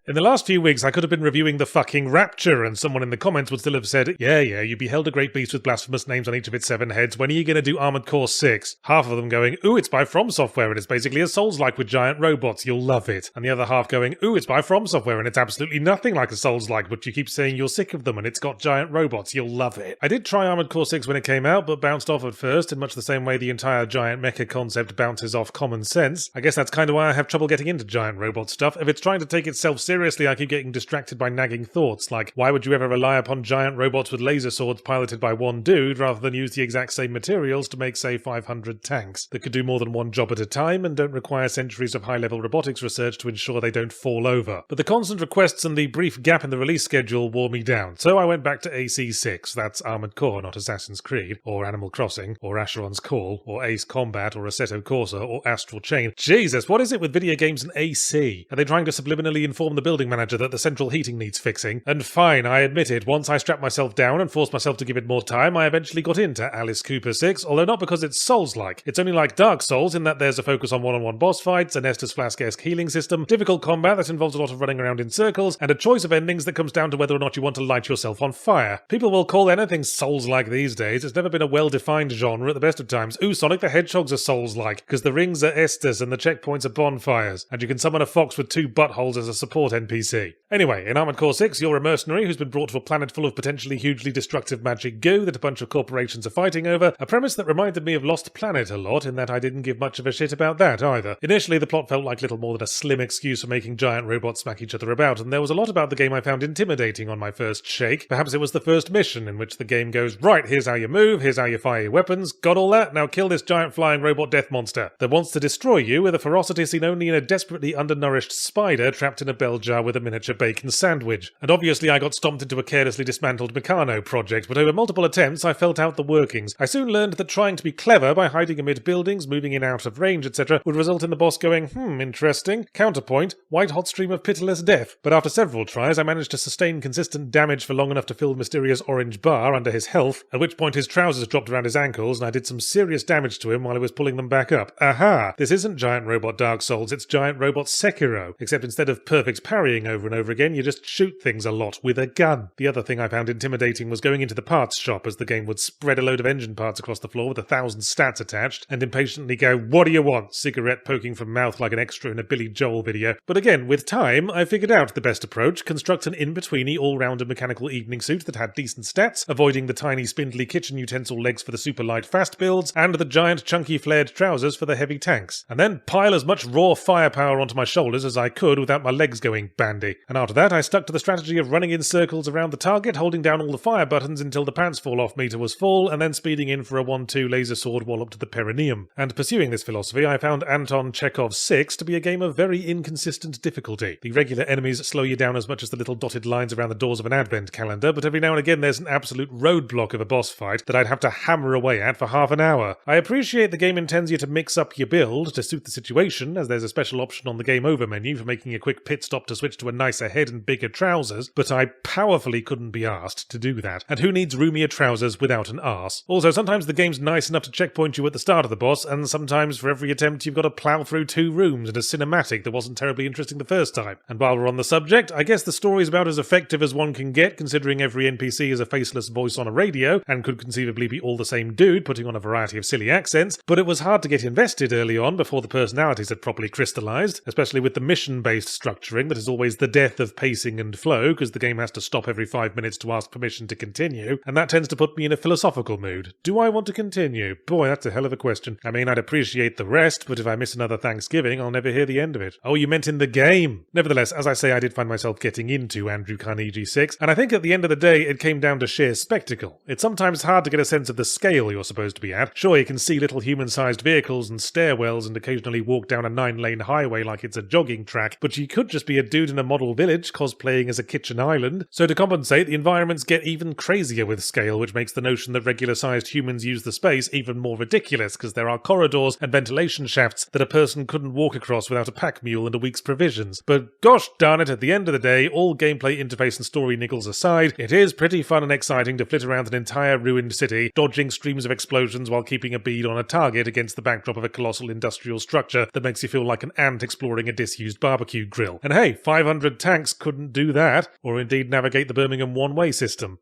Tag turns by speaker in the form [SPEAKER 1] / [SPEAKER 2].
[SPEAKER 1] In the last few weeks, I could have been reviewing the fucking Rapture, and someone in the comments would still have said, yeah, you beheld a great beast with blasphemous names on each of its 7 heads. When are you going to do Armored Core 6? Half of them going, ooh, it's by From Software, and it's basically a Souls-like with giant robots. You'll love it. And the other half going, ooh, it's by From Software, and it's absolutely nothing like a Souls-like, but you keep saying you're sick of them, and it's got giant robots. You'll love it. I did try Armored Core 6 when it came out, but bounced off at first, in much the same way the entire giant mecha concept bounces off common sense. I guess that's kind of why I have trouble getting into giant robot stuff. If it's trying to take itself seriously, I keep getting distracted by nagging thoughts like, why would you ever rely upon giant robots with laser swords piloted by one dude rather than use the exact same materials to make, say, 500 tanks that could do more than one job at a time and don't require centuries of high-level robotics research to ensure they don't fall over? But the constant requests and the brief gap in the release schedule wore me down, so I went back to AC6, that's Armored Core, not Assassin's Creed, or Animal Crossing, or Asheron's Call, or Ace Combat, or Assetto Corsa, or Astral Chain. Jesus, what is it with video games and AC? Are they trying to subliminally inform the building manager that the central heating needs fixing? And fine, I admit it, once I strapped myself down and forced myself to give it more time, I eventually got into Alice Cooper 6, although not because it's Souls-like. It's only like Dark Souls in that there's a focus on one-on-one boss fights, an Estus Flask-esque healing system, difficult combat that involves a lot of running around in circles, and a choice of endings that comes down to whether or not you want to light yourself on fire. People will call anything Souls-like these days. It's never been a well-defined genre at the best of times. Ooh, Sonic the Hedgehog's are Souls-like, because the rings are Estus and the checkpoints are bonfires, and you can summon a fox with 2 buttholes as a support NPC. Anyway, in Armored Core 6, you're a mercenary who's been brought to a planet full of potentially hugely destructive magic goo that a bunch of corporations are fighting over, a premise that reminded me of Lost Planet a lot, in that I didn't give much of a shit about that either. Initially, the plot felt like little more than a slim excuse for making giant robots smack each other about, and there was a lot about the game I found intimidating on my first shake. Perhaps it was the first mission, in which the game goes, right, here's how you move, here's how you fire your weapons, got all that? Now kill this giant flying robot death monster that wants to destroy you with a ferocity seen only in a desperately undernourished spider trapped in a bell jar with a miniature bacon sandwich. And obviously I got stomped into a carelessly dismantled Meccano project, but over multiple attempts I felt out the workings. I soon learned that trying to be clever by hiding amid buildings, moving in out of range, etc. would result in the boss going, interesting. Counterpoint, white hot stream of pitiless death. But after several tries I managed to sustain consistent damage for long enough to fill the mysterious orange bar under his health, at which point his trousers dropped around his ankles and I did some serious damage to him while I was pulling them back up. Aha! This isn't giant robot Dark Souls, it's giant robot Sekiro, except instead of perfect parrying over and over again, you just shoot things a lot with a gun. The other thing I found intimidating was going into the parts shop, as the game would spread a load of engine parts across the floor with 1,000 stats attached, and impatiently go, what do you want? Cigarette poking from mouth like an extra in a Billy Joel video. But again, with time, I figured out the best approach: construct an in-betweeny all-rounder mechanical evening suit that had decent stats, avoiding the tiny spindly kitchen utensil legs for the super light fast builds, and the giant chunky flared trousers for the heavy tanks. And then pile as much raw firepower onto my shoulders as I could without my legs going bandy. And after that, I stuck to the strategy of running in circles around the target, holding down all the fire buttons until the pants fall off meter was full, and then speeding in for a 1-2 laser sword wallop to the perineum. And pursuing this philosophy, I found Anton Chekhov's 6 to be a game of very inconsistent difficulty. The regular enemies slow you down as much as the little dotted lines around the doors of an advent calendar, but every now and again there's an absolute roadblock of a boss fight that I'd have to hammer away at for half an hour. I appreciate the game intends you to mix up your build to suit the situation, as there's a special option on the game over menu for making a quick pit stop to switch to a nicer head and bigger trousers, but I powerfully couldn't be asked to do that. And who needs roomier trousers without an arse? Also, sometimes the game's nice enough to checkpoint you at the start of the boss, and sometimes for every attempt you've got to plough through 2 rooms and a cinematic that wasn't terribly interesting the first time. And while we're on the subject, I guess the story's about as effective as one can get, considering every NPC is a faceless voice on a radio, and could conceivably be all the same dude putting on a variety of silly accents, but it was hard to get invested early on before the personalities had properly crystallized, especially with the mission-based structuring that is always the death of pacing and flow, because the game has to stop every 5 minutes to ask permission to continue, and that tends to put me in a philosophical mood. Do I want to continue? Boy, that's a hell of a question. I mean, I'd appreciate the rest, but if I miss another Thanksgiving, I'll never hear the end of it. Oh, you meant in the game! Nevertheless, as I say, I did find myself getting into Andrew Carnegie 6, and I think at the end of the day, it came down to sheer spectacle. It's sometimes hard to get a sense of the scale you're supposed to be at. Sure, you can see little human-sized vehicles and stairwells and occasionally walk down a 9-lane highway like it's a jogging track, but you could just be a dude in a model village cosplaying as a kitchen island. So to compensate, the environments get even crazier with scale, which makes the notion that regular-sized humans use the space even more ridiculous, because there are corridors and ventilation shafts that a person couldn't walk across without a pack mule and a week's provisions. But gosh darn it, at the end of the day, all gameplay interface and story niggles aside, it is pretty fun and exciting to flit around an entire ruined city, dodging streams of explosions while keeping a bead on a target against the backdrop of a colossal industrial structure that makes you feel like an ant exploring a disused barbecue grill. And hey, 500 tanks couldn't do that, or indeed navigate the Birmingham one-way system.